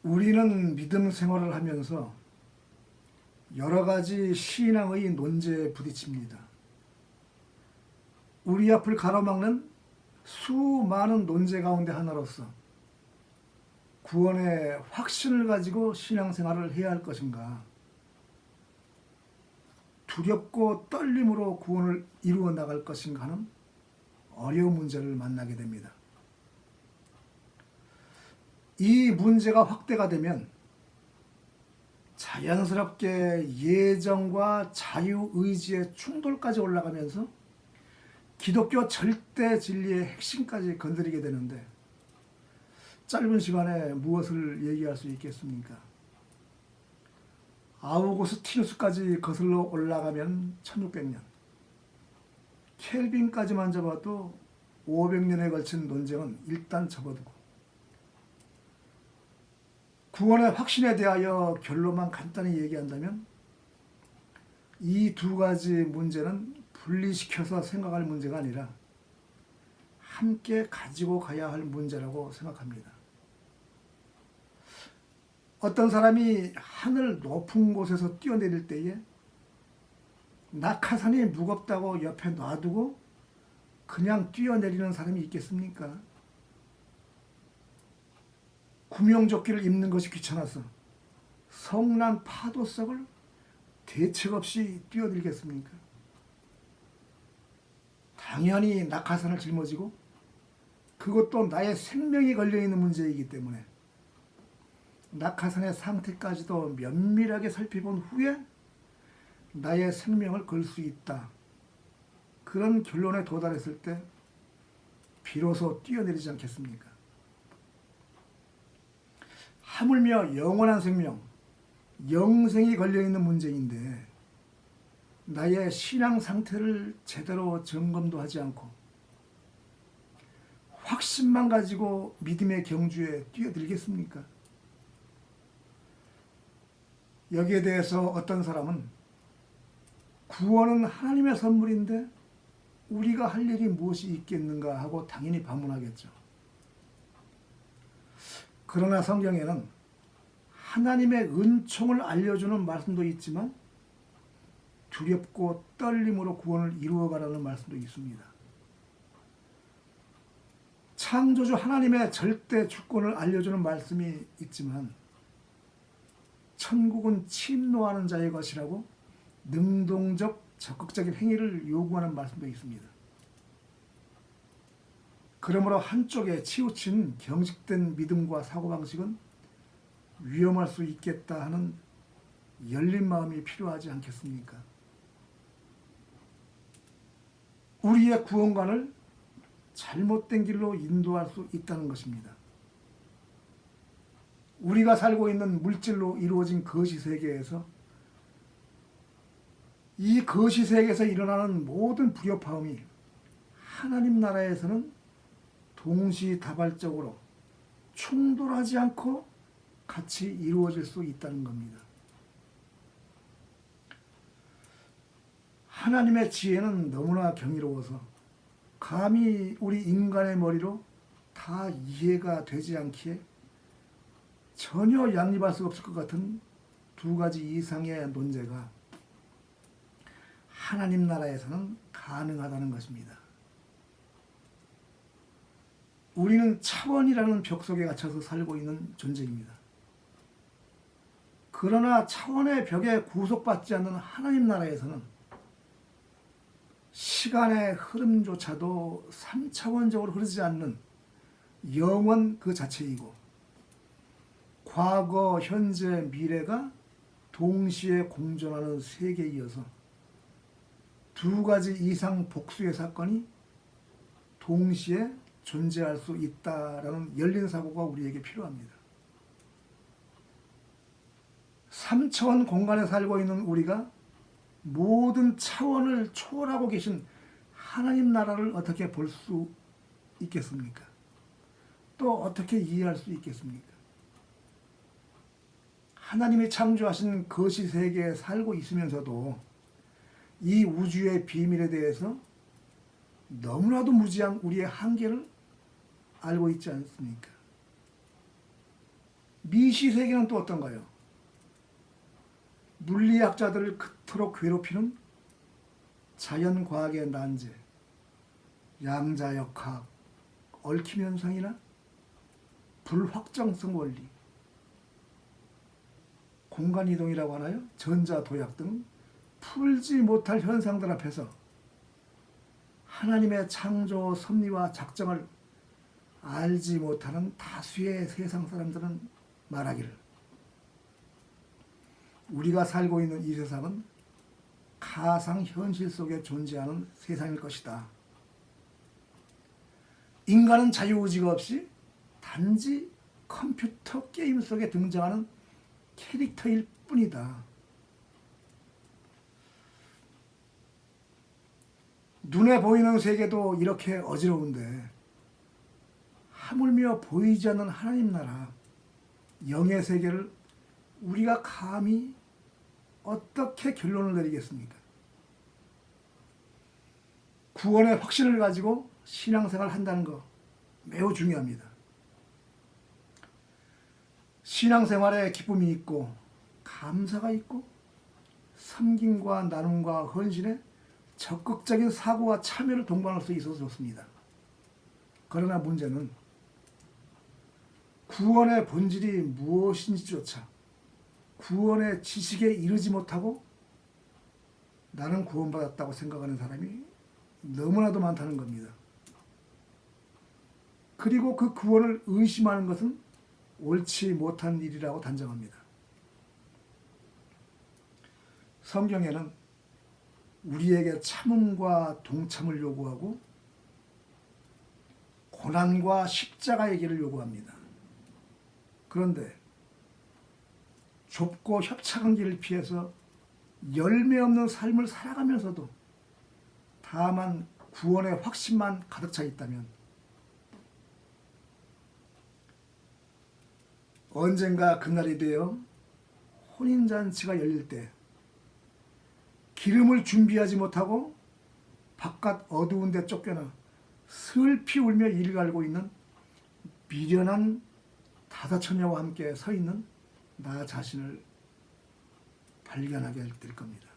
우리는 믿음 생활을 하면서 여러 가지 신앙의 논제에 부딪힙니다. 우리 앞을 가로막는 수많은 논제 가운데 하나로서 구원의 확신을 가지고 신앙생활을 해야 할 것인가, 두렵고 떨림으로 구원을 이루어 나갈 것인가 하는 어려운 문제를 만나게 됩니다. 이 문제가 확대가 되면 자연스럽게 예정과 자유의지의 충돌까지 올라가면서 기독교 절대 진리의 핵심까지 건드리게 되는데, 짧은 시간에 무엇을 얘기할 수 있겠습니까? 아우구스티누스까지 거슬러 올라가면 1600년, 켈빈까지만 잡아도 500년에 걸친 논쟁은 일단 접어두고, 구원의 확신에 대하여 결론만 간단히 얘기한다면 이 두 가지 문제는 분리시켜서 생각할 문제가 아니라 함께 가지고 가야 할 문제라고 생각합니다. 어떤 사람이 하늘 높은 곳에서 뛰어내릴 때에 낙하산이 무겁다고 옆에 놔두고 그냥 뛰어내리는 사람이 있겠습니까? 구명조끼를 입는 것이 귀찮아서 성난 파도 속을 대책 없이 뛰어들겠습니까? 당연히 낙하산을 짊어지고, 그것도 나의 생명이 걸려있는 문제이기 때문에 낙하산의 상태까지도 면밀하게 살펴본 후에 나의 생명을 걸 수 있다, 그런 결론에 도달했을 때 비로소 뛰어내리지 않겠습니까? 하물며 영원한 생명, 영생이 걸려있는 문제인데 나의 신앙 상태를 제대로 점검도 하지 않고 확신만 가지고 믿음의 경주에 뛰어들겠습니까? 여기에 대해서 어떤 사람은 구원은 하나님의 선물인데 우리가 할 일이 무엇이 있겠는가 하고 당연히 반문하겠죠. 그러나 성경에는 하나님의 은총을 알려주는 말씀도 있지만 두렵고 떨림으로 구원을 이루어가라는 말씀도 있습니다. 창조주 하나님의 절대 주권을 알려주는 말씀이 있지만 천국은 침노하는 자의 것이라고 능동적 적극적인 행위를 요구하는 말씀도 있습니다. 그러므로 한쪽에 치우친 경직된 믿음과 사고방식은 위험할 수 있겠다 하는 열린 마음이 필요하지 않겠습니까? 우리의 구원관을 잘못된 길로 인도할 수 있다는 것입니다. 우리가 살고 있는 물질로 이루어진 거시세계에서 이 거시세계에서 일어나는 모든 불협화음이 하나님 나라에서는 동시다발적으로 충돌하지 않고 같이 이루어질 수 있다는 겁니다. 하나님의 지혜는 너무나 경이로워서 감히 우리 인간의 머리로 다 이해가 되지 않기에 전혀 양립할 수 없을 것 같은 두 가지 이상의 논제가 하나님 나라에서는 가능하다는 것입니다. 우리는 차원이라는 벽 속에 갇혀서 살고 있는 존재입니다. 그러나 차원의 벽에 구속받지 않는 하나님 나라에서는 시간의 흐름조차도 3차원적으로 흐르지 않는 영원 그 자체이고, 과거, 현재, 미래가 동시에 공존하는 세계이어서 두 가지 이상 복수의 사건이 동시에 존재할 수 있다라는 열린 사고가 우리에게 필요합니다. 3차원 공간에 살고 있는 우리가 모든 차원을 초월하고 계신 하나님 나라를 어떻게 볼 수 있겠습니까? 또 어떻게 이해할 수 있겠습니까? 하나님이 창조하신 거시세계에 살고 있으면서도 이 우주의 비밀에 대해서 너무나도 무지한 우리의 한계를 알고 있지 않습니까? 미시세계는 또 어떤가요? 물리학자들을 그토록 괴롭히는 자연과학의 난제, 양자역학, 얽힘 현상이나 불확정성 원리, 공간이동이라고 하나요? 전자도약 등 풀지 못할 현상들 앞에서 하나님의 창조 섭리와 작정을 알지 못하는 다수의 세상 사람들은 말하기를, 우리가 살고 있는 이 세상은 가상현실 속에 존재하는 세상일 것이다. 인간은 자유의지가 없이 단지 컴퓨터 게임 속에 등장하는 캐릭터일 뿐이다. 눈에 보이는 세계도 이렇게 어지러운데 하물며 보이지 않는 하나님 나라, 영의 세계를 우리가 감히 어떻게 결론을 내리겠습니까? 구원의 확신을 가지고 신앙생활을 한다는 거 매우 중요합니다. 신앙생활에 기쁨이 있고 감사가 있고 섬김과 나눔과 헌신에 적극적인 사고와 참여를 동반할 수 있어서 좋습니다. 그러나 문제는 구원의 본질이 무엇인지조차 구원의 지식에 이르지 못하고 나는 구원받았다고 생각하는 사람이 너무나도 많다는 겁니다. 그리고 그 구원을 의심하는 것은 옳지 못한 일이라고 단정합니다. 성경에는 우리에게 참음과 동참을 요구하고 고난과 십자가의 길을 요구합니다. 그런데 좁고 협착한 길을 피해서 열매 없는 삶을 살아가면서도 다만 구원의 확신만 가득 차 있다면 언젠가 그날이 되어 혼인잔치가 열릴 때 기름을 준비하지 못하고 바깥 어두운 데 쫓겨나 슬피 울며 이를 갈고 있는 미련한 다사처녀와 함께 서 있는 나 자신을 발견하게 될 겁니다.